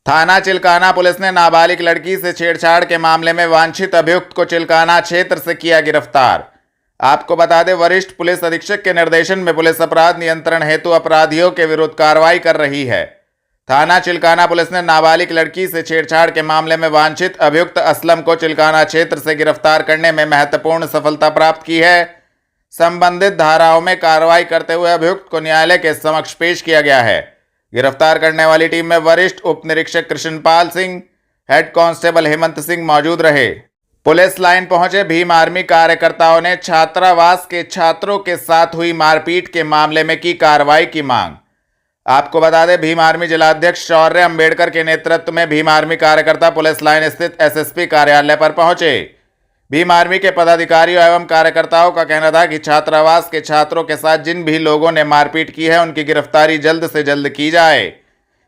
थाना चिल्काना पुलिस ने नाबालिग लड़की से छेड़छाड़ के मामले में वांछित अभियुक्त को चिल्काना क्षेत्र से किया गिरफ्तार। आपको बता दें, वरिष्ठ पुलिस अधीक्षक के निर्देशन में पुलिस अपराध नियंत्रण हेतु अपराधियों के विरुद्ध कार्रवाई कर रही है। थाना चिल्काना पुलिस ने नाबालिग लड़की से छेड़छाड़ के मामले में वांछित अभियुक्त असलम को चिल्काना क्षेत्र से गिरफ्तार करने में महत्वपूर्ण सफलता प्राप्त की है। संबंधित धाराओं में कार्रवाई करते हुए अभियुक्त को न्यायालय के समक्ष पेश किया गया है। गिरफ्तार करने वाली टीम में वरिष्ठ उप निरीक्षक कृष्णपाल सिंह, हेड कांस्टेबल हेमंत सिंह मौजूद रहे। पुलिस लाइन पहुंचे भीम आर्मी कार्यकर्ताओं ने छात्रावास के छात्रों के साथ हुई मारपीट के मामले में की कार्रवाई की मांग। आपको बता दें, भीम आर्मी जिलाध्यक्ष शौर्य अंबेडकर के नेतृत्व में भीम आर्मी कार्यकर्ता पुलिस लाइन स्थित एसएसपी कार्यालय पर पहुंचे। भीम आर्मी के पदाधिकारियों एवं कार्यकर्ताओं का कहना था कि छात्रावास के छात्रों के साथ जिन भी लोगों ने मारपीट की है उनकी गिरफ्तारी जल्द से जल्द की जाए।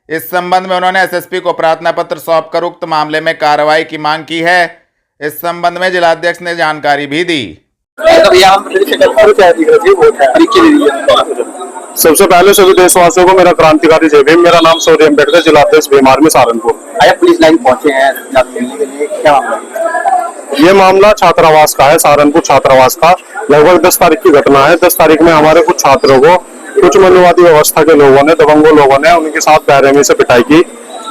इस संबंध में उन्होंने एसएसपी को प्रार्थना पत्र सौंपकर उक्त मामले में कार्रवाई की मांग की है। इस संबंध में जिलाध्यक्ष ने जानकारी भी दी। सबसे पहले सभी देशवासियों को मेरा क्रांतिकारी जय भीम। मेरा नाम शौर्य अंबेडकर, जिलाध्यक्ष भीम आर्मी सहारनपुर। आया पुलिस लाइन पहुंचे हैं मिलने के लिए, क्या मामला है? ये मामला छात्रावास का है, सहारनपुर छात्रावास का। लगभग 10 तारीख की घटना है। 10 तारीख में हमारे कुछ छात्रों को कुछ मनुवादी व्यवस्था के लोगों ने, दबंगों लोगों ने उनके साथ बेरहमी से पिटाई की,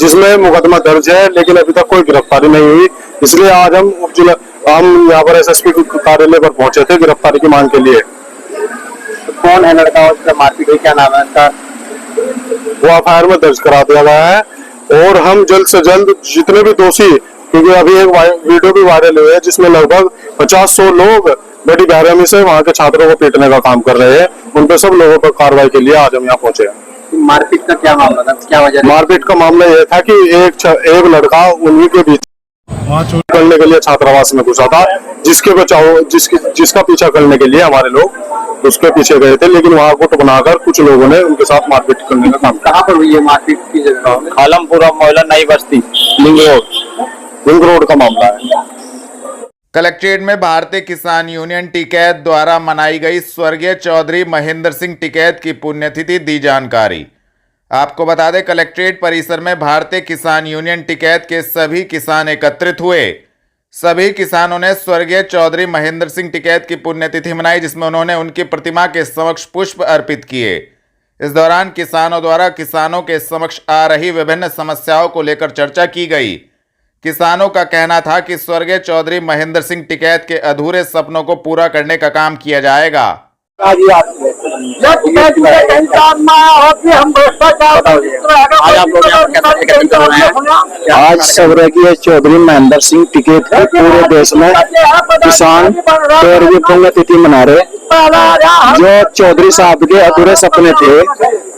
जिसमें मुकदमा दर्ज है, लेकिन अभी तक कोई गिरफ्तारी नहीं हुई। इसलिए आज हम यहाँ पर एसएसपी कार्यालय पर पहुंचे थे गिरफ्तारी की मांग के लिए। तो कौन है लड़का और मारपीट हुई, क्या नाम है उसका? वो एफआईआर में दर्ज करा दिया गया है और हम जल्द से जल्द जितने भी दोषी, क्योंकि अभी एक वीडियो भी वायरल हुई है जिसमें लगभग 50-100 लोग बड़ी बेरहमी से वहाँ के छात्रों को पीटने का काम कर रहे हैं, उन पे सब लोगों पर कार्रवाई के लिए आज हम यहाँ पहुंचे हैं। मारपीट का क्या मामला था, क्या वजह? मारपीट का मामला ये था कि एक लड़का उन्हीं के बीच वहाँ चोरी करने के लिए छात्रावास में घुसा था, जिसका पीछा करने के लिए हमारे लोग उसके पीछे गए थे, लेकिन वहाँ गुट बनाकर कुछ लोगों ने उनके साथ मारपीट करने का काम। कहाँ पर हुई है मारपीट की जगह? खालमपुरा मोहल्ला नई बस्ती, रिंग रोड का मामला है। कलेक्ट्रेट में भारतीय किसान यूनियन टिकैत द्वारा मनाई गई स्वर्गीय चौधरी महेंद्र सिंह टिकैत की पुण्यतिथि दी जानकारी। आपको बता दें, कलेक्ट्रेट परिसर में भारतीय किसान यूनियन टिकैत के सभी किसान एकत्रित हुए। सभी किसानों ने स्वर्गीय चौधरी महेंद्र सिंह टिकैत की पुण्यतिथि मनाई, जिसमें उन्होंने उनकी प्रतिमा के समक्ष पुष्प अर्पित किए। इस दौरान किसानों द्वारा किसानों के समक्ष आ रही विभिन्न समस्याओं को लेकर चर्चा की गई। किसानों का कहना था कि स्वर्गीय चौधरी महेंद्र सिंह टिकैत के अधूरे सपनों को पूरा करने का काम किया जाएगा। आज आप लोग आज स्वर्गीय चौधरी महेंद्र सिंह टिकैत के पूरे देश में किसान 13वीं पुण्यतिथि मना रहे। जो चौधरी साहब के अधूरे सपने थे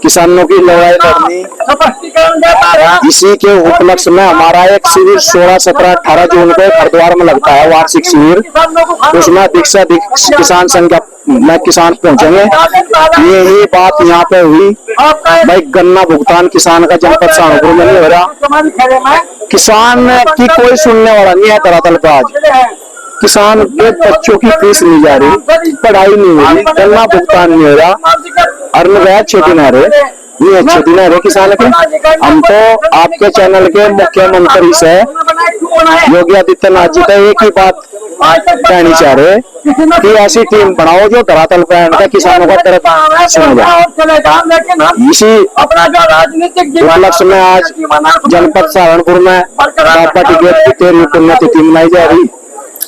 किसानों की लड़ाई लड़नी, इसी के उपलक्ष्य में हमारा एक शिविर 16, 17, 18 जून को हरिद्वार में लगता है, वार्षिक शिविर। उसमें दीक्षा किसान संघ में किसान पहुंचेंगे। यही बात यहाँ पे हुई भाई, गन्ना भुगतान किसान का जनपद सहारनपुर में नहीं हो रहा। किसान की कोई सुनने वाला नहीं है। धरातल पर आज किसान के बच्चों की फीस नहीं जा रही, पढ़ाई नहीं हो रही, गन्ना भुगतान नहीं हो रहा, अन्न गया 6 दिन आ रहे, ये 6 दिन आ रहे किसान के। हम तो आपके चैनल के मुख्यमंत्री से योगी आदित्यनाथ जी का एक ही बात कहनी चाह रहे कि ऐसी टीम बनाओ जो धरातल पर किसानों का तरफ सुना जाए। इसी उपलक्ष्य में आज जनपद सहारनपुर में बाबा टिकैत की 13वीं पुण्यतिथि मनाई जा रही।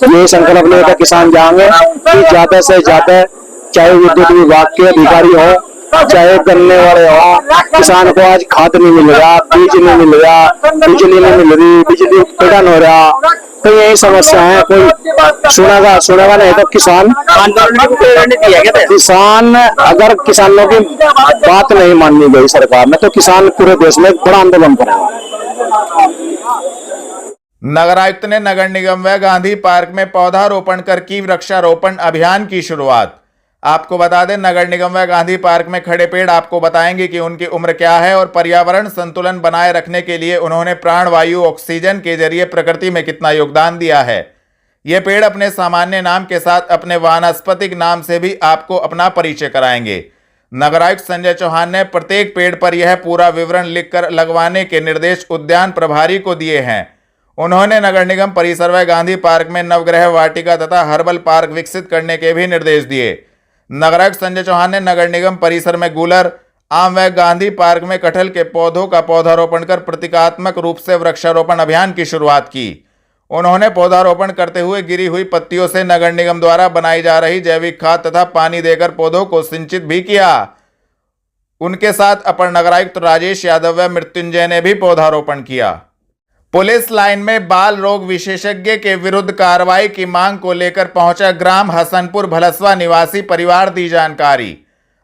ये संकल्प लेकर किसान जाएंगे कि ज्यादा से ज्यादा, चाहे विद्युत विभाग के अधिकारी हो, चाहे गन्ने वाले हो, किसान को आज खाद नहीं मिल रहा, बीज नहीं मिल रहा, बिजली नहीं मिल रही, बिजली उत्पादन हो रहा, तो यही समस्या है। कोई सुनेगा नहीं तो किसान अगर किसानों की बात नहीं माननी गई सरकार ने, तो किसान पूरे देश में बड़ा आंदोलन करेगा। नगर आयुक्त ने नगर निगम व गांधी पार्क में पौधारोपण कर की वृक्षारोपण अभियान की शुरुआत। आपको बता दें, नगर निगम व गांधी पार्क में खड़े पेड़ आपको बताएंगे कि उनकी उम्र क्या है और पर्यावरण संतुलन बनाए रखने के लिए उन्होंने प्राणवायु ऑक्सीजन के जरिए प्रकृति में कितना योगदान दिया है। ये पेड़ अपने सामान्य नाम के साथ अपने वानस्पतिक नाम से भी आपको अपना परिचय कराएंगे। नगर आयुक्त संजय चौहान ने प्रत्येक पेड़ पर यह पूरा विवरण लिखकर लगवाने के निर्देश उद्यान प्रभारी को दिए हैं। उन्होंने नगर निगम परिसर व गांधी पार्क में नवग्रह वाटिका तथा हर्बल पार्क विकसित करने के भी निर्देश दिए। नगर आयुक्त संजय चौहान ने नगर निगम परिसर में गूलर, आम व गांधी पार्क में कटहल के पौधों का पौधारोपण कर प्रतीकात्मक रूप से वृक्षारोपण अभियान की शुरुआत की। उन्होंने पौधारोपण करते हुए गिरी हुई पत्तियों से नगर निगम द्वारा बनाई जा रही जैविक खाद तथा पानी देकर पौधों को सिंचित भी किया। उनके साथ अपर नगर आयुक्त राजेश यादव व मृत्युंजय ने भी पौधारोपण किया। पुलिस लाइन में बाल रोग विशेषज्ञ के विरुद्ध कार्रवाई की मांग को लेकर पहुंचा ग्राम हसनपुर भलसवा निवासी परिवार, दी जानकारी।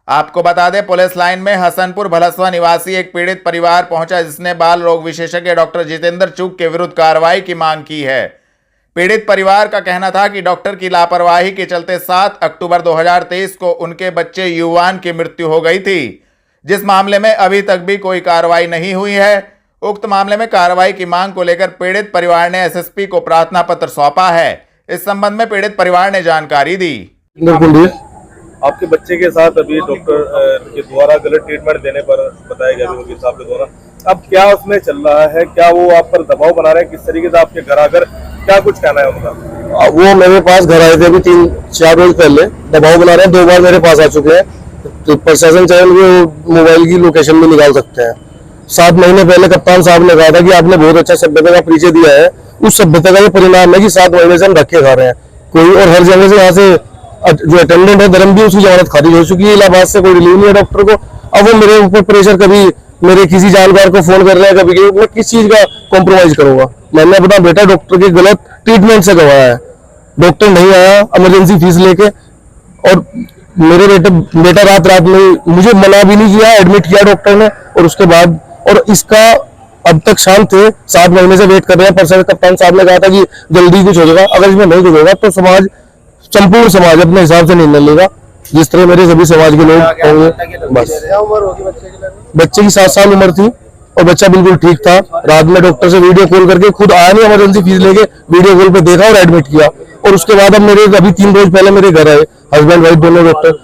आपको बता दें, पुलिस लाइन में हसनपुर भलसवा निवासी एक पीड़ित परिवार पहुंचा जिसने बाल रोग विशेषज्ञ डॉक्टर जितेंद्र चूक के विरुद्ध कार्रवाई की मांग की है। पीड़ित परिवार का कहना था कि डॉक्टर की लापरवाही के चलते 7 अक्टूबर 2023 को उनके बच्चे युवान की मृत्यु हो गई थी, जिस मामले में अभी तक भी कोई कार्रवाई नहीं हुई है। उक्त मामले में कार्रवाई की मांग को लेकर पीड़ित परिवार ने एसएसपी को प्रार्थना पत्र सौंपा है। इस संबंध में पीड़ित परिवार ने जानकारी दी। आपके बच्चे के साथ अभी डॉक्टर के द्वारा गलत ट्रीटमेंट देने पर बताया गया वकील साहब के द्वारा, अब क्या उसमें चल रहा है? क्या वो आप पर दबाव बना रहे हैं? किस तरीके से आपके घर आकर क्या कुछ कहना है उनका? वो मेरे पास घर आए थे अभी 3-4 रोज पहले, दबाव बना रहे हैं। 2 बार मेरे पास आ चुके हैं। तो प्रशासन चाहे उनके मोबाइल की लोकेशन भी निकाल सकते हैं। 7 महीने पहले कप्तान साहब ने कहा था कि आपने बहुत अच्छा सभ्यता का परिचय दिया है। उस सभ्यता का ये परिणाम है कि 7 महीने से हम धक्के खा रहे हैं। कोई और हर जगह से यहाँ से जो अटेंडेंट है धर्म भी, उसकी जमानत खारिज हो चुकी है। इलाहाबाद से कोई रिलीव नहीं है डॉक्टर को। अब वो मेरे ऊपर प्रेशर, कभी मेरे किसी जानकार को फोन कर रहे हैं, कभी मैं किस चीज का कॉम्प्रोमाइज करूंगा? मैंने अपना बेटा डॉक्टर के गलत ट्रीटमेंट से गवाया है। डॉक्टर नहीं आया इमरजेंसी फीस लेके, और मेरे बेटा रात में मुझे मना भी नहीं किया, एडमिट किया डॉक्टर ने। और उसके बाद, और इसका अब तक शांत थे, 7 महीने से वेट कर रहे हैं। पर कप्तान साहब ने कहा था कि जल्दी कुछ हो जाएगा। अगर इसमें नहीं कुछ होगा तो समाज, संपूर्ण समाज अपने हिसाब से निर्णय लेगा, जिस तरह मेरे सभी समाज के लोग होंगे। बस बच्चे की 7 साल उम्र थी और बच्चा बिल्कुल ठीक था। रात में डॉक्टर से वीडियो कॉल करके, खुद आया नहीं, इमरजेंसी फीस लेके वीडियो कॉल पे देखा और एडमिट किया। और उसके बाद अब मेरे अभी 3 रोज पहले मेरे घर आए, हस्बैंड वाइफ दोनों डॉक्टर,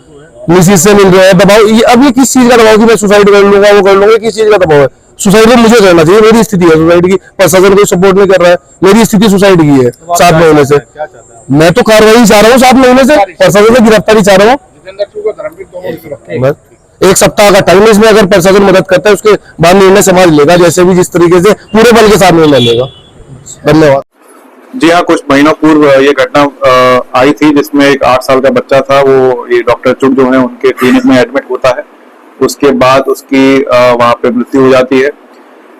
मिसिस से मिल रहे हैं। दबाव ये अभी किस चीज का दबाव कि मैं सुसाइड कर लूंगा, वो कर लूंगा? किस चीज का दबाव है? सुसाइड मुझे करना चाहिए, मेरी स्थिति है सुसाइड की। प्रशासन कोई सपोर्ट नहीं कर रहा है, मेरी स्थिति सुसाइड की है। 7 महीने से मैं तो कार्रवाई चाह रहा हूँ, 7 महीने से प्रशासन से गिरफ्तारी चाह रहा हूँ। 1 सप्ताह का टाइम, इसमें अगर प्रशासन मदद करता है उसके बाद निर्णय समाज लेगा, जैसे भी जिस तरीके से पूरे बल के साथ निर्णय लेगा। धन्यवाद। जी हाँ, कुछ महीनों पूर्व ये घटना आई थी जिसमें एक 8 साल का बच्चा था। वो ये डॉक्टर चुग जो है उनके क्लिनिक में एडमिट होता है। उसके बाद उसकी वहाँ पे मृत्यु हो जाती है।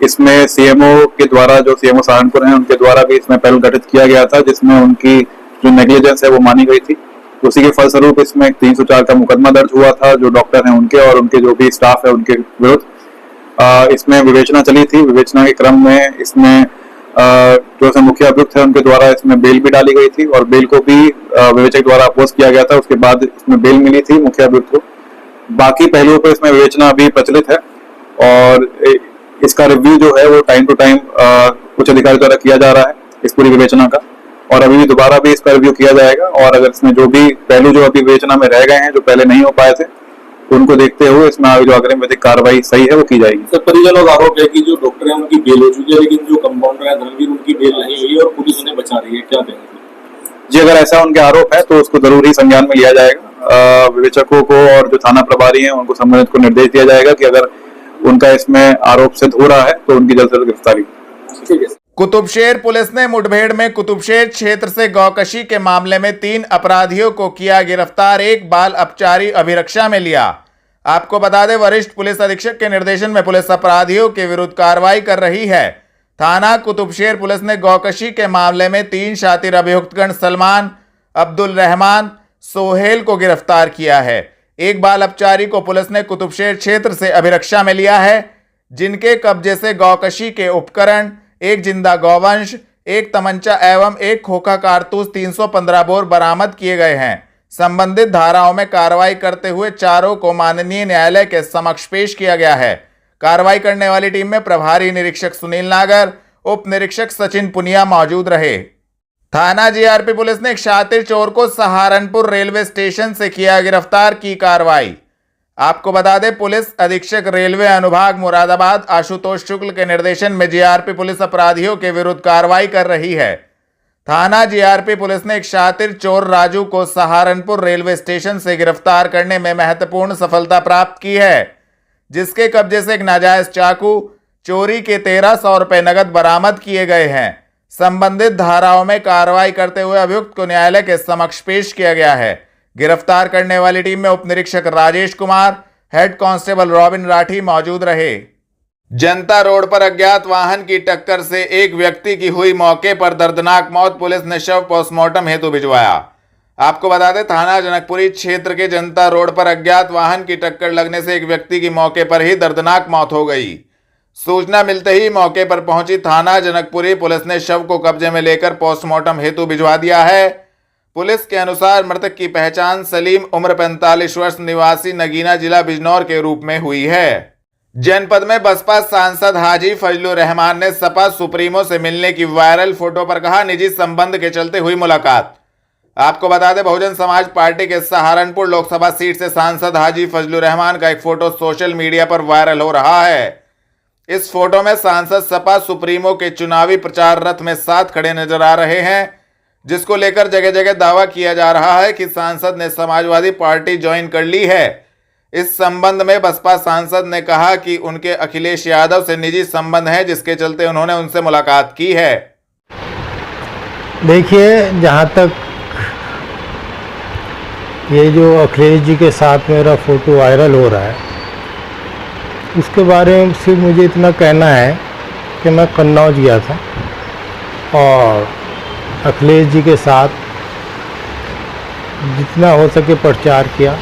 इसमें सीएमओ के द्वारा, जो सीएमओ सहारनपुर हैं, उनके द्वारा भी इसमें पहल गठित किया गया था, जिसमें उनकी जो नेग्लिजेंस है वो मानी गई थी। उसी के फलस्वरूप इसमें 304 का मुकदमा दर्ज हुआ था, जो डॉक्टर हैं उनके और उनके जो भी स्टाफ है उनके विरुद्ध। इसमें विवेचना चली थी। विवेचना के क्रम में इसमें जो मुख्य अभियुक्त है उनके द्वारा इसमें बेल भी डाली गई थी और बेल को भी विवेचक द्वारा अपोज किया गया था। उसके बाद इसमें बेल मिली थी मुख्य अभियुक्त को। बाकी पहलुओं पर इसमें विवेचना अभी प्रचलित है और इसका रिव्यू जो है वो टाइम टू टाइम उच्च अधिकारी द्वारा किया जा रहा है इस पूरी विवेचना का, और अभी भी दोबारा भी इसका रिव्यू किया जाएगा। और अगर इसमें जो भी पहलू जो अभी विवेचना में रह गए हैं, जो पहले नहीं हो पाए थे, तो उनको देखते हुए इसमें जो अग्रिम विधिक कार्रवाई सही है वो की जाएगी। सर, परिजनों का आरोप है कि जो डॉक्टर है उनकी बेल हो चुकी है, लेकिन जो कंपाउंडर है धर्मवीर, उनकी बेल नहीं हुई और पुलिस उन्हें बचा रही है, क्या कहेंगे? जी, अगर ऐसा उनके आरोप है तो उसको जरूर ही संज्ञान में लिया जाएगा। विवेचकों को और जो थाना प्रभारी हैं उनको संबंधित को निर्देश दिया जाएगा कि अगर उनका इसमें आरोप सिद्ध हो रहा है तो उनकी जल्द से जल्द गिरफ्तारी। ठीक है। कुतुबशेर पुलिस ने मुठभेड़ में कुतुबशेर क्षेत्र से गौकशी के मामले में 3 अपराधियों को किया गिरफ्तार, 1 बाल अपचारी अभिरक्षा में लिया। आपको बता दें, वरिष्ठ पुलिस अधीक्षक के निर्देशन में पुलिस अपराधियों के विरुद्ध कार्रवाई कर रही है। थाना कुतुबशेर पुलिस ने गौकशी के मामले में 3 शातिर अभियुक्तगण सलमान, अब्दुल रहमान, सोहेल को गिरफ्तार किया है। 1 बाल अपचारी को पुलिस ने कुतुबशेर क्षेत्र से अभिरक्षा में लिया है, जिनके कब्जे से गौकशी के उपकरण, 1 जिंदा गौवंश, 1 तमंचा एवं 1 खोखा कारतूस 315 बोर बरामद किए गए हैं। संबंधित धाराओं में कार्रवाई करते हुए चारों को माननीय न्यायालय के समक्ष पेश किया गया है। कार्रवाई करने वाली टीम में प्रभारी निरीक्षक सुनील नागर, उप निरीक्षक सचिन पुनिया मौजूद रहे। थाना जीआरपी पुलिस ने एक शातिर चोर को सहारनपुर रेलवे स्टेशन से किया गिरफ्तार की कार्रवाई। आपको बता दें, पुलिस अधीक्षक रेलवे अनुभाग मुरादाबाद आशुतोष शुक्ल के निर्देशन में जीआरपी पुलिस अपराधियों के विरुद्ध कार्रवाई कर रही है। थाना जीआरपी पुलिस ने एक शातिर चोर राजू को सहारनपुर रेलवे स्टेशन से गिरफ्तार करने में महत्वपूर्ण सफलता प्राप्त की है, जिसके कब्जे से एक नाजायज चाकू, चोरी के 1300 रुपए नगद बरामद किए गए हैं। संबंधित धाराओं में कार्रवाई करते हुए अभियुक्त को न्यायालय के समक्ष पेश किया गया है। गिरफ्तार करने वाली टीम में उप निरीक्षक Rajesh Kumar, head constable robin Rathi मौजूद रहे। जनता रोड पर अज्ञात वाहन की टक्कर से एक व्यक्ति की हुई मौके पर दर्दनाक मौत। पुलिस ने शव पोस्टमार्टम हेतु भिजवाया। आपको बता दें, थाना जनकपुरी क्षेत्र के जनता रोड पर अज्ञात वाहन की टक्कर लगने से एक व्यक्ति की मौके पर ही दर्दनाक मौत हो गई। सूचना मिलते ही मौके पर पहुंची थाना जनकपुरी पुलिस ने शव को कब्जे में लेकर पोस्टमार्टम हेतु भिजवा दिया है। पुलिस के अनुसार मृतक की पहचान सलीम उम्र 45 वर्ष निवासी नगीना जिला बिजनौर के रूप में हुई है। जनपद में बसपा सांसद हाजी फजलुर रहमान ने सपा सुप्रीमो से मिलने की वायरल फोटो पर कहा, निजी संबंध के चलते हुई मुलाकात। आपको बता दें, बहुजन समाज पार्टी के सहारनपुर लोकसभा सीट से सांसद हाजी फजलुर रहमान का एक फोटो सोशल मीडिया पर वायरल हो रहा है। इस फोटो में सांसद सपा सुप्रीमो के चुनावी प्रचार रथ में साथ खड़े नजर आ रहे हैं, जिसको लेकर जगह जगह दावा किया जा रहा है कि सांसद ने समाजवादी पार्टी ज्वाइन कर ली है। इस संबंध में बसपा सांसद ने कहा कि उनके अखिलेश यादव से निजी संबंध है, जिसके चलते उन्होंने उनसे मुलाकात की है। देखिए, जहाँ तक ये जो अखिलेश जी के साथ मेरा फ़ोटो वायरल हो रहा है, उसके बारे में सिर्फ मुझे इतना कहना है कि मैं कन्नौज गया था और अखिलेश जी के साथ जितना हो सके प्रचार किया,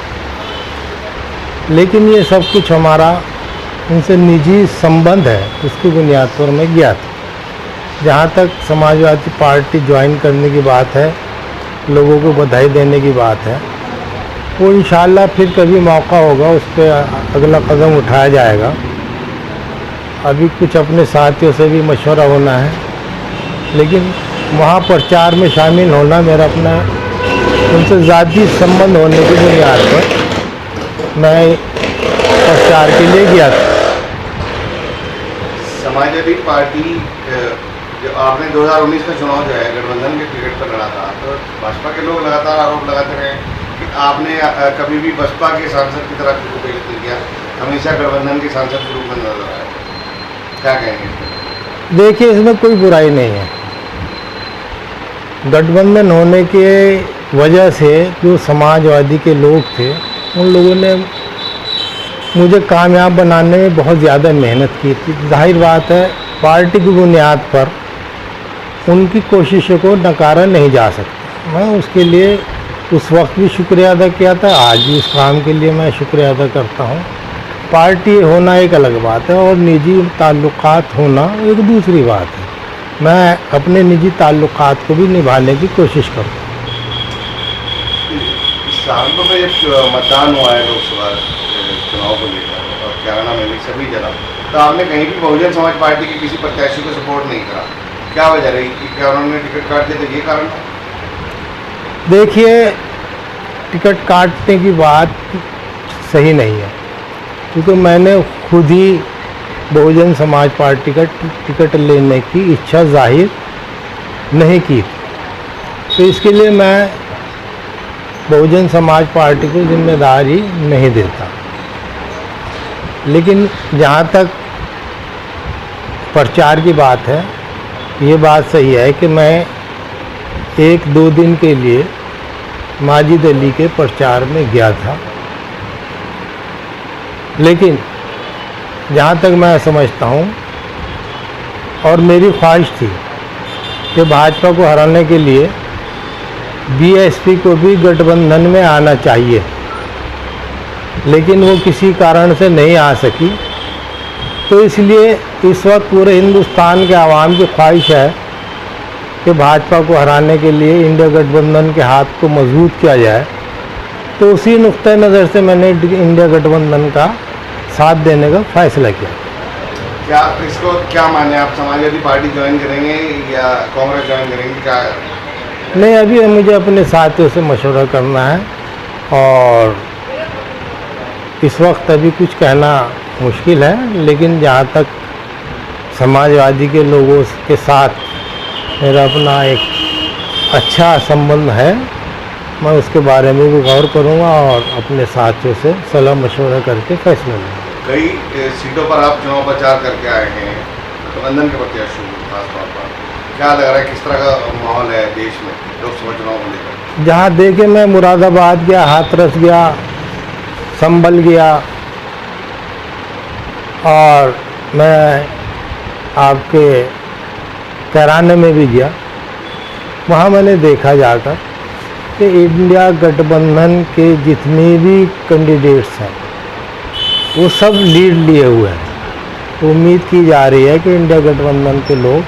लेकिन ये सब कुछ हमारा उनसे निजी संबंध है, उसकी बुनियाद पर मैं गया था। जहाँ तक समाजवादी पार्टी ज्वाइन करने की बात है, लोगों को बधाई देने की बात है, वो इंशाल्लाह फिर कभी मौका होगा उस पर अगला कदम उठाया जाएगा। अभी कुछ अपने साथियों से भी मशवरा होना है, लेकिन वहाँ प्रचार में शामिल होना मेरा अपना उनसे ज़ाती संबंध होने की बुनियाद पर मैं प्रचार के लिए गया था। समाजवादी पार्टी जो आपने 2019 में चुनाव जो है गठबंधन के टिकट पर लड़ा था, तो भाजपा के लोग लगातार आरोप लगाते रहे कि आपने कभी भी बसपा के सांसद की तरह खुद को पेश नहीं किया, हमेशा गठबंधन के सांसद के रूप में नजर आए। क्या कहेंगे? देखिए, इसमें कोई बुराई नहीं है। गठबंधन होने के वजह से जो समाजवादी के लोग थे, उन लोगों ने मुझे कामयाब बनाने में बहुत ज़्यादा मेहनत की थी। जाहिर बात है, पार्टी की बुनियाद पर उनकी कोशिशों को नकारा नहीं जा सकता। मैं उसके लिए उस वक्त भी शुक्रिया अदा किया था, आज भी उस काम के लिए मैं शुक्रिया अदा करता हूँ। पार्टी होना एक अलग बात है और निजी ताल्लुकात होना एक दूसरी बात है। मैं अपने निजी ताल्लुकात को भी निभाने की कोशिश करूँ। सहारनपुर में जब मतदान हुआ है लोकसभा चुनाव को लेकर और कैराना में भी सभी जगह, तो आपने कहीं भी बहुजन समाज पार्टी के किसी प्रत्याशी को सपोर्ट नहीं करा, क्या वजह रही? क्या उन्होंने टिकट काट दिया, तो ये कारण था? देखिए, टिकट काटने की बात सही नहीं है, क्योंकि मैंने खुद ही बहुजन समाज पार्टी का टिकट लेने की इच्छा जाहिर नहीं की, तो इसके लिए मैं बहुजन समाज पार्टी को जिम्मेदारी नहीं देता। लेकिन जहाँ तक प्रचार की बात है, ये बात सही है कि मैं 1-2 दिन के लिए माजिद अली के प्रचार में गया था, लेकिन जहाँ तक मैं समझता हूँ और मेरी ख्वाहिश थी कि भाजपा को हराने के लिए बीएसपी को भी गठबंधन में आना चाहिए, लेकिन वो किसी कारण से नहीं आ सकी। तो इसलिए इस वक्त पूरे हिंदुस्तान के आवाम की ख्वाहिश है कि भाजपा को हराने के लिए इंडिया गठबंधन के हाथ को मजबूत किया जाए। तो उसी नुक्ते नज़र से मैंने इंडिया गठबंधन का साथ देने का फैसला किया। क्या इसको क्या माने आप, समाजवादी पार्टी ज्वाइन करेंगे या कांग्रेस ज्वाइन करेंगे? क्या नहीं, अभी मुझे अपने साथियों से मशवरा करना है और इस वक्त अभी कुछ कहना मुश्किल है, लेकिन जहाँ तक समाजवादी के लोगों के साथ मेरा अपना एक अच्छा संबंध है, मैं उसके बारे में भी गौर करूँगा और अपने साथियों से सलाह मशवरा करके फैसला लूँगा। कई सीटों पर आप चुनाव प्रचार करके आए हैं, गठबंधन के प्रत्याशी खासतौर पर, क्या लग रहा है किस तरह का माहौल है देश में लोकसभा चुनाव को लेकर? जहाँ देखे मैं मुरादाबाद गया, हाथरस गया, संभल गया और मैं आपके कैराने में भी गया, वहाँ मैंने देखा जाकर कि इंडिया गठबंधन के जितने भी कैंडिडेट्स हैं वो सब लीड लिए हुए हैं। उम्मीद की जा रही है कि इंडिया गठबंधन के लोग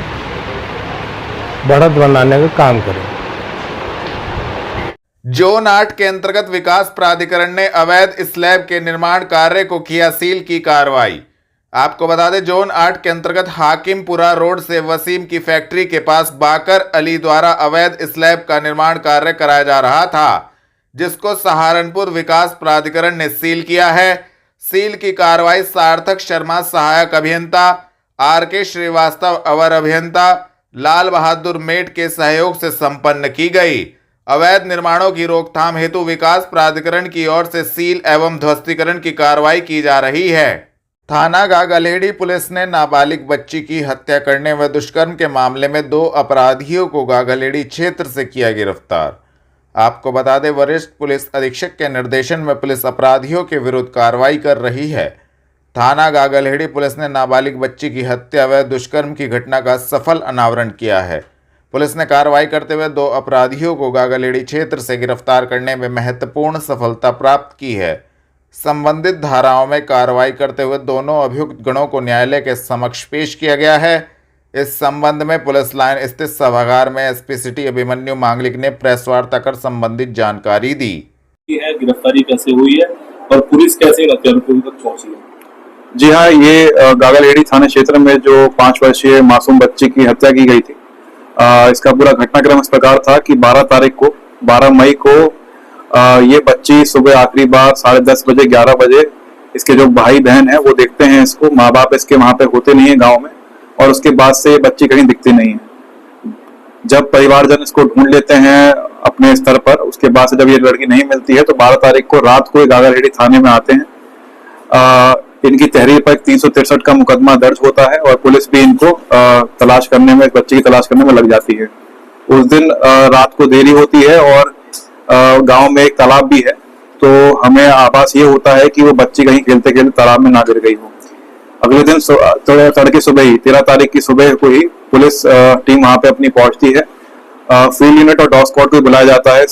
बढ़त बनाने का काम करें। जोन 8 के अंतर्गत विकास प्राधिकरण ने अवैध स्लैब के निर्माण कार्य को किया सील की कार्रवाई। आपको बता दें, जोन 8 के अंतर्गत हाकिमपुरा रोड से वसीम की फैक्ट्री के पास बाकर अली द्वारा अवैध स्लैब का निर्माण कार्य कराया जा रहा था, जिसको सहारनपुर विकास प्राधिकरण ने सील किया है। सील की कार्रवाई सार्थक शर्मा सहायक अभियंता, RK श्रीवास्तव अवर अभियंता, लाल बहादुर मेट के सहयोग से संपन्न की गई। अवैध निर्माणों की रोकथाम हेतु विकास प्राधिकरण की ओर से सील एवं ध्वस्तीकरण की कार्रवाई की जा रही है। थाना गागलेडी पुलिस ने नाबालिग बच्ची की हत्या करने व दुष्कर्म के मामले में 2 अपराधियों को गागलेडी क्षेत्र से किया गिरफ्तार। आपको बता दें, वरिष्ठ पुलिस अधीक्षक के निर्देशन में पुलिस अपराधियों के विरुद्ध कार्रवाई कर रही है। थाना गागलेडी पुलिस ने नाबालिग बच्ची की हत्या व दुष्कर्म की घटना का सफल अनावरण किया है। पुलिस ने कार्रवाई करते हुए 2 अपराधियों को गागलेडी क्षेत्र से गिरफ्तार करने में महत्वपूर्ण सफलता प्राप्त की है। संबंधित धाराओं में कार्रवाई करते हुए दोनों अभियुक्त गणों को न्यायालय के समक्ष पेश किया गया है। इस संबंध में पुलिस लाइन स्थित सभागार में SP सिटी अभिमन्यु मांगलिक ने प्रेस वार्ता कर संबंधित जानकारी दी। गिरफ्तारी कैसे हुई है और पुलिस कैसे हत्यारों तक पहुंची है? जी हाँ, ये गागलेडी थाना क्षेत्र में जो 5 वर्षीय मासूम बच्ची की हत्या की गई थी, इसका पूरा घटनाक्रम इस प्रकार था कि 12 मई को ये बच्ची सुबह आखिरी बार 10:30 बजे 11 बजे इसके जो भाई बहन है वो देखते हैं इसको। माँ बाप इसके वहां पे होते नहीं है गांव में, और उसके बाद से बच्ची कहीं दिखती नहीं है। जब परिवारजन इसको ढूंढ लेते हैं अपने स्तर पर, उसके बाद से जब ये लड़की नहीं मिलती है तो 12 तारीख को रात को गागलेडी थाने में आते हैं। इनकी तहरीर पर 363 का मुकदमा दर्ज होता है और पुलिस भी इनको तलाश करने में, बच्ची की तलाश करने में लग जाती है। उस दिन रात को देरी होती है और गांव में एक तालाब भी है, तो हमें आभास ये होता है कि वो बच्ची कहीं खेलते खेलते तालाब में ना गिर गई हो। अगले दिन तड़के सुबह ही 13 तारीख की सुबह को ही पुलिस टीम वहां पे अपनी पहुंचती है। फील्ड यूनिट और डॉग स्क्वाड को बुलाया जाता है।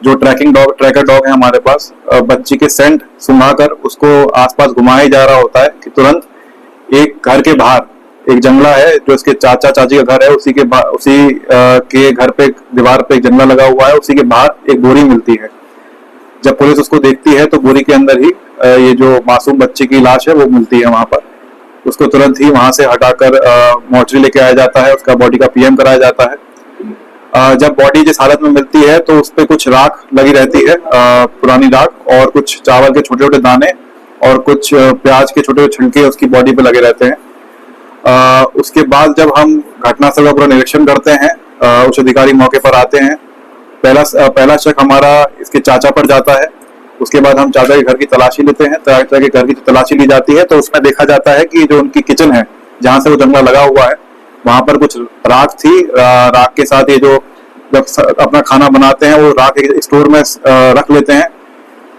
जो ट्रैकर डॉग है हमारे पास, बच्ची के सेंट सुंघाकर उसको आसपास घुमाया जा रहा होता है कि तुरंत एक घर के बाहर एक जंगला है जो इसके चाचा चाची का घर है, उसी के घर पे दीवार पे एक जंगला लगा हुआ है, उसी के बाहर एक बोरी मिलती है। जब पुलिस उसको देखती है तो बोरी के अंदर ही ये जो मासूम बच्ची की लाश है वो मिलती है वहां पर। उसको तुरंत ही वहां से हटाकर मोर्चरी लेके आया जाता है, उसका बॉडी का PM कराया जाता है। जब बॉडी जिस हालत में मिलती है तो उस पर कुछ राख लगी रहती है, पुरानी राख, और कुछ चावल के छोटे छोटे दाने और कुछ प्याज के छोटे छोटे छिलके उसकी बॉडी पे लगे रहते हैं। उसके बाद जब हम घटनास्थल का पूरा निरीक्षण करते हैं, उच्च अधिकारी मौके पर आते हैं। पहला शक हमारा इसके चाचा पर जाता है। उसके बाद हम चाचा के घर की तलाशी लेते हैं। चाचा के घर की तलाशी ली जाती है तो उसमें देखा जाता है कि जो उनकी किचन है जहाँ से वो जंगला लगा हुआ है, वहां पर कुछ राख थी। राख के साथ ये जो जब अपना खाना बनाते हैं वो राख एक स्टोर में रख लेते हैं।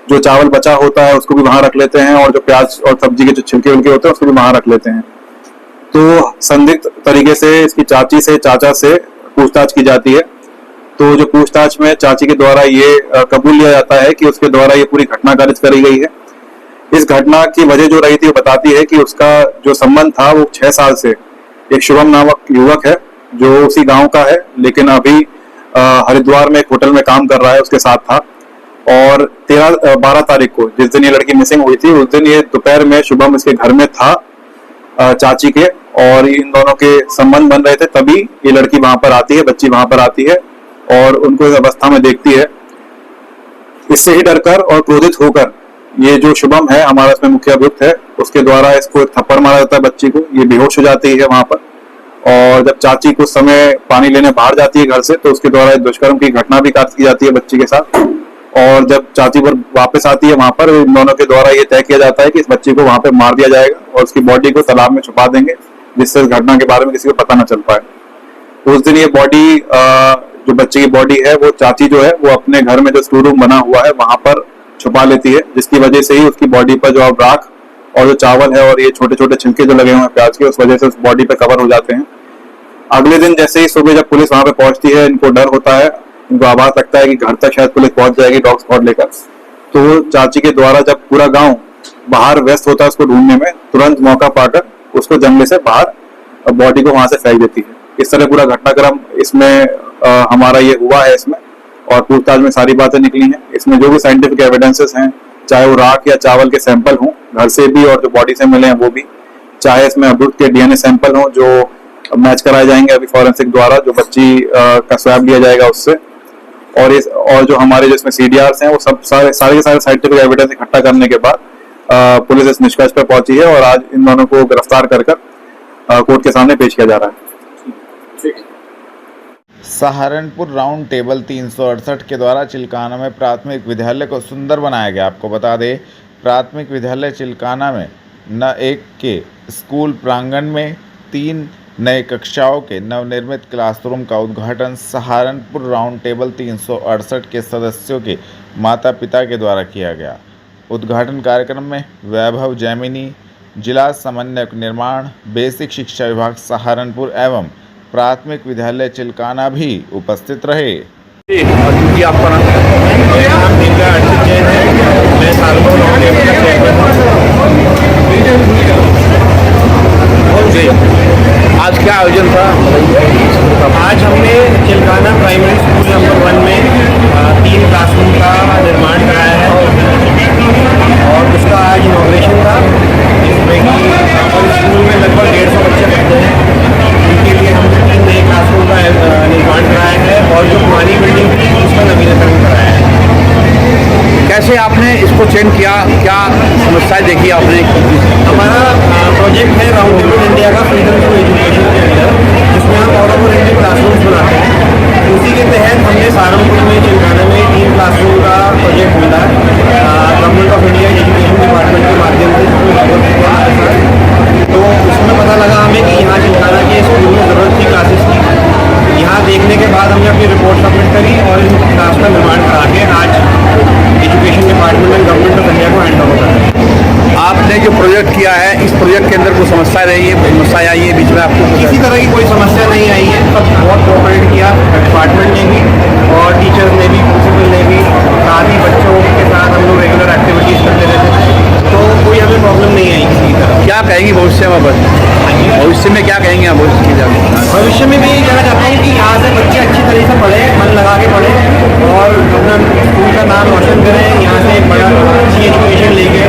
जो चावल बचा होता है उसको भी वहां रख लेते हैं, और जो प्याज और सब्जी के जो छिलके उलके होते हैं उसको भी वहां रख लेते हैं। तो संदिग्ध तरीके से इसकी चाची से चाचा से पूछताछ की जाती है। तो जो पूछताछ में चाची के द्वारा ये कबूल लिया जाता है कि उसके द्वारा ये पूरी घटना कारित करी गई है। इस घटना की वजह जो रही थी वो बताती है कि उसका जो संबंध था वो 6 साल से एक शुभम नामक युवक है जो उसी गांव का है, लेकिन अभी हरिद्वार में एक होटल में काम कर रहा है, उसके साथ था। और 12 तारीख को जिस दिन ये लड़की मिसिंग हुई थी उस दिन ये दोपहर में शुभम इसके घर में था चाची के, और इन दोनों के संबंध बन रहे थे। तभी ये लड़की वहां पर आती है, बच्ची वहां पर आती है और उनको इस अवस्था में देखती है। इससे ही डरकर और क्रोधित होकर ये जो शुभम है हमारा इसमें मुख्य अभियुक्त है, उसके द्वारा इसको एक थप्पड़ मारा जाता है बच्ची को, ये बेहोश हो जाती है वहां पर। और जब चाची कुछ समय पानी लेने बाहर जाती है घर से, तो उसके द्वारा दुष्कर्म की घटना भी की जाती है बच्ची के साथ। और जब चाची पर वापस आती है वहां पर इन दोनों के द्वारा ये तय किया जाता है कि इस बच्ची को वहां पे मार दिया जाएगा और उसकी बॉडी को तालाब में छुपा देंगे, जिससे इस घटना के बारे में किसी को पता न चल पाए। उस दिन ये बॉडी जो बच्चे की बॉडी है वो चाची जो है वो अपने घर में जो स्टोर रूम बना हुआ है वहां पर छुपा लेती है, जिसकी वजह से ही उसकी बॉडी पर जो अब राख और जो चावल है और ये छोटे छोटे छिलके जो लगे हुए हैं प्याज के, उस वजह से उस बॉडी पे कवर हो जाते हैं। अगले दिन जैसे ही सुबह जब पुलिस वहां पे पहुंचती है, इनको डर होता है, इनको आभास लगता है कि घर तक शायद पुलिस पहुंच जाएगी डॉग स्क्वाड लेकर। तो चाची के द्वारा जब पूरा गांव बाहर व्यस्त होता है उसको ढूंढने में, तुरंत मौका पाकर उसको जंगले से बाहर बॉडी को वहां से फेंक देती है। इस तरह पूरा घटनाक्रम इसमें हमारा ये हुआ है इसमें, और पूछताछ में सारी बातें निकली हैं। इसमें जो भी साइंटिफिक एविडेंसेस हैं, चाहे वो राख या चावल के सैंपल हों घर से भी और जो बॉडी से मिले हैं वो भी, चाहे इसमें अभियुक्त के डीएनए सैंपल हों जो मैच कराए जाएंगे अभी फॉरेंसिक द्वारा, जो बच्ची का स्वैब लिया जाएगा उससे, और जो हमारे जो इसमें सीडीआर्स हैं वो सब सारे साइंटिफिक एविडेंस इकट्ठा करने के बाद पुलिस इस निष्कर्ष पर पहुंची है और आज इन दोनों को गिरफ्तार कर कोर्ट के सामने पेश किया जा रहा है। सहारनपुर राउंड टेबल 368 के द्वारा चिल्काना में प्राथमिक विद्यालय को सुंदर बनाया गया। आपको बता दें, प्राथमिक विद्यालय चिल्काना में न एक के स्कूल प्रांगण में 3 नए कक्षाओं के नवनिर्मित क्लासरूम का उद्घाटन सहारनपुर राउंड टेबल 368 के सदस्यों के माता पिता के द्वारा किया गया। उद्घाटन कार्यक्रम में वैभव जैमिनी, जिला समन्वयक निर्माण, बेसिक शिक्षा विभाग सहारनपुर एवं प्राथमिक विद्यालय चिल्काना भी उपस्थित रहे। आपका नाम मैं सहारनपुर राउंड टेबल का चेयरमैन। आज क्या आयोजन था? आज हमने चिल्काना प्राइमरी स्कूल नंबर 1 में 3 क्लासरूम का निर्माण कराया है और उसका आज इनॉग्रेशन था, जिसमें कि हमारे स्कूल में लगभग 150 बच्चे पढ़ते हैं। उनके लिए हमने 3 नए क्लासरूम का निर्माण कराया है और जो पुरानी बिल्डिंग थी उसका नवीनीकरण कराया है। कैसे आपने इसको चेंज किया, क्या समस्याएं देखी आपने? हमारा प्रोजेक्ट है राउंड टेबल इंडिया का फ्रीडम टू एजुकेशन के अंदर, जिसमें हम ऑल ओवर इंडिया क्लासरूम्स बनाते हैं। उसी के तहत हमने सहारनपुर में चिल्काना में 3 क्लासरूम का प्रोजेक्ट मिला government of India education department के माध्यम से। तो उसमें पता लगा हमें कि यहाँ चिल्काना के स्कूल में ज़रूरत थी क्लासेस की। यहाँ देखने के बाद हमने अपनी रिपोर्ट सबमिट करी और इन क्लास का निर्माण करा के आज education department and government of India को हैंड ओवर कर रहे हैं। आपने जो प्रोजेक्ट किया है, इस प्रोजेक्ट के अंदर कोई समस्या रही है, समस्या आई है बीच में आपको? किसी तरह की कोई समस्या नहीं आई है, सब बहुत कोऑपरेट किया डिपार्टमेंट ने भी और टीचर्स ने भी, प्रिंसिपल ने भी, साथ ही बच्चों के साथ हम लोग रेगुलर एक्टिविटीज़ करते रहते थे, तो कोई हमें प्रॉब्लम नहीं आई किसी की तरह। क्या कहेंगी भविष्य में? भविष्य में क्या कहेंगे आप? भविष्य में भी यही कहना चाहता हूँ कि यहाँ से बच्चे अच्छी तरह से पढ़े, मन लगा के पढ़े और अपना स्कूल का नाम रोशन करें, यहाँ से बड़ा अच्छी एजुकेशन लेके